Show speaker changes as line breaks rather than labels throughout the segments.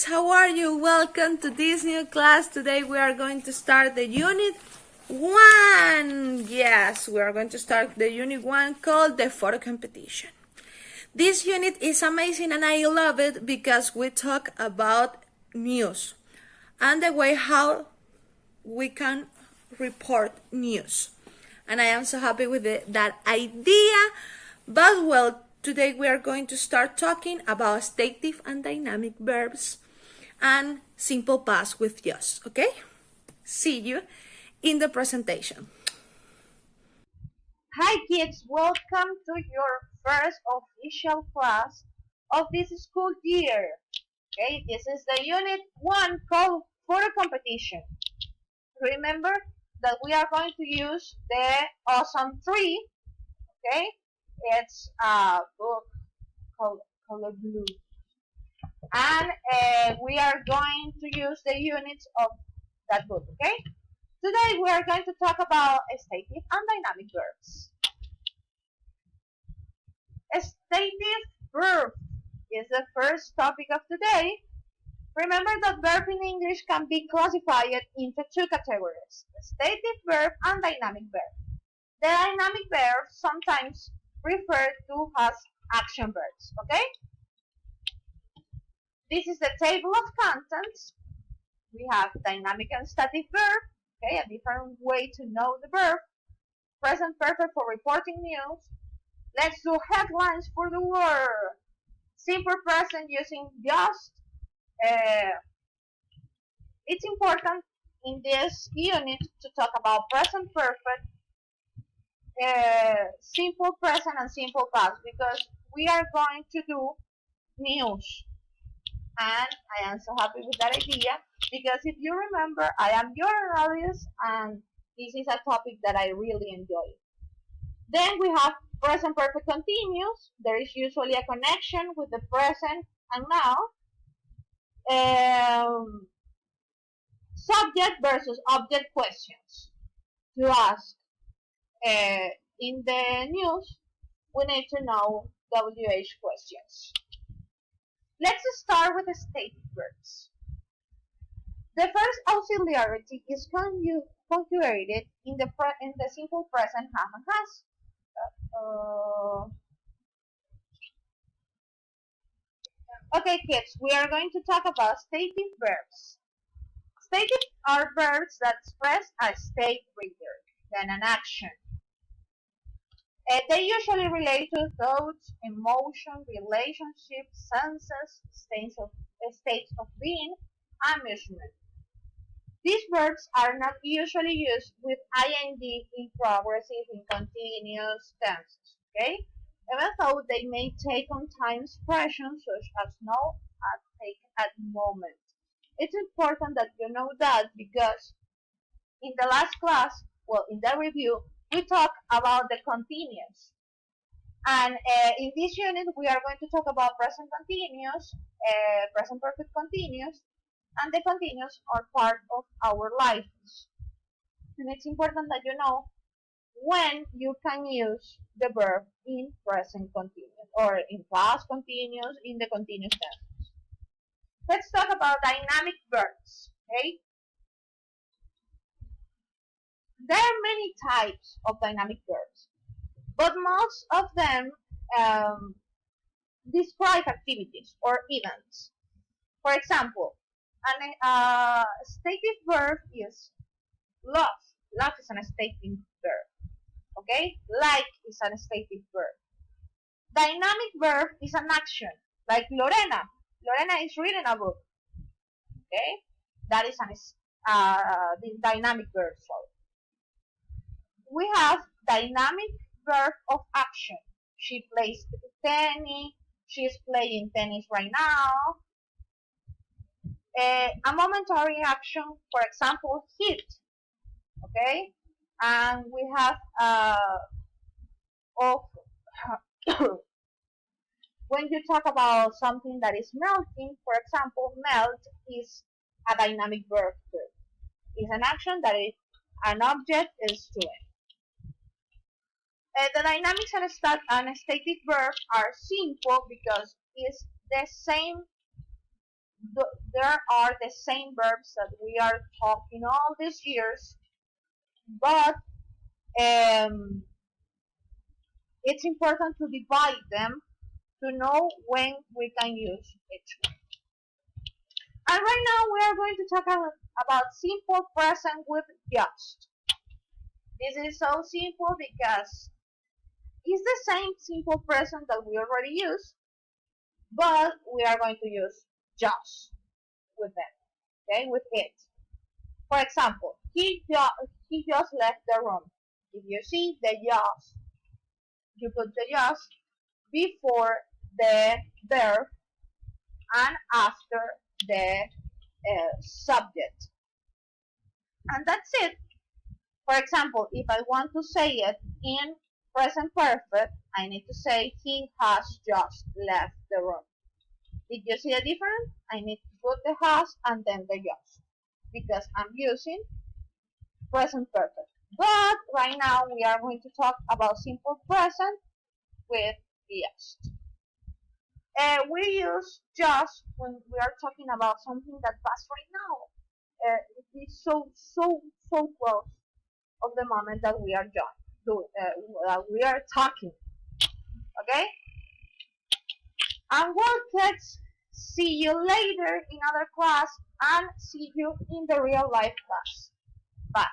how are you? Welcome to this new class. Today we are going to start the unit 1. Yes, we are going to start the unit 1 called the photo competition. This unit is amazing and I love it because we talk about news and the way how we can report news. And I am so happy with that idea. But well, today we are going to start talking about stative and dynamic verbs and simple past with just, okay? See you in the presentation.
Hi kids, welcome to your first official class of this school year. Okay, this is the unit 1 called photo competition. Remember that we are going to use the awesome 3, okay? It's a book called color blue. And we are going to use the units of that book, okay? Today we are going to talk about stative and dynamic verbs. Stative verb is the first topic of today. Remember that verb in English can be classified into 2 categories, stative verb and dynamic verb. The dynamic verbs sometimes referred to as action verbs, okay? This is the table of contents. We have dynamic and static verb, okay, a different way to know the verb. Present perfect for reporting news. Let's do headlines for the word. Simple present using just. It's important in this unit to talk about present perfect, simple present, and simple past because we are going to do news. And I am so happy with that idea because if you remember, I am your analyst and this is a topic that I really enjoy. Then we have present perfect continuous. There is usually a connection with the present and now. Subject versus object questions. To ask in the news, we need to know WH questions. Let's start with the stative verbs. The first auxiliarity is conjugated in the simple present have and has. Okay, kids, we are going to talk about stative verbs. Stative are verbs that express a state greater than an action. They usually relate to thoughts, emotion, relationships, senses, states of being, and measurement. These verbs are not usually used with ing in progressive, in continuous tenses. Okay, even though they may take on time expressions such as now, at, take, at moment. It's important that you know that because in the last class, well, in the review, we talked about the continuous. And in this unit, we are going to talk about present continuous, present perfect continuous, and the continuous are part of our lives. And it's important that you know when you can use the verb in present continuous or in past continuous, in the continuous tense. Let's talk about dynamic verbs, okay? There are many types of dynamic verbs, but most of them describe activities or events. For example, a stative verb is love. Love is an stative verb. Okay? Like is an stative verb. Dynamic verb is an action, like Lorena. Lorena is reading a book. Okay? That is the dynamic verb. Sorry. We have dynamic verb of action. She plays tennis. She's playing tennis right now. A momentary action, for example, heat. Okay, and we have of when you talk about something that is melting, for example, melt is a dynamic verb. It's an action that an object is doing. The dynamics and static verbs are simple because it's the same there are the same verbs that we are talking all these years, but it's important to divide them to know when we can use each one. And right now we are going to talk about simple present with just. This is so simple because it's the same simple present that we already use, but we are going to use just with them, okay, with it. For example, he just left the room. If you see the just, you put the just before the verb and after the subject. And that's it. For example, if I want to say it in present perfect, I need to say he has just left the room. Did you see the difference? I need to put the has and then the just because I'm using present perfect. But right now we are going to talk about simple present with just. We use just when we are talking about something that passed right now. It is so close of the moment that we are we are talking. Okay? And well, kids, see you later in other class and see you in the real life class. Bye.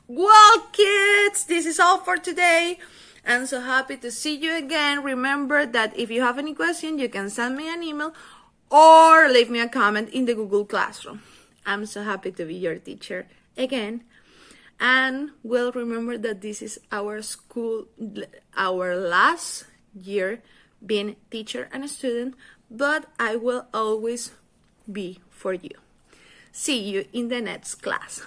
Well, kids, this is all for today. I'm so happy to see you again. Remember that if you have any question, you can send me an email or leave me a comment in the Google Classroom. I'm so happy to be your teacher again. And we'll remember that this is our last year being teacher and a student, but I will always be for you. See you in the next class.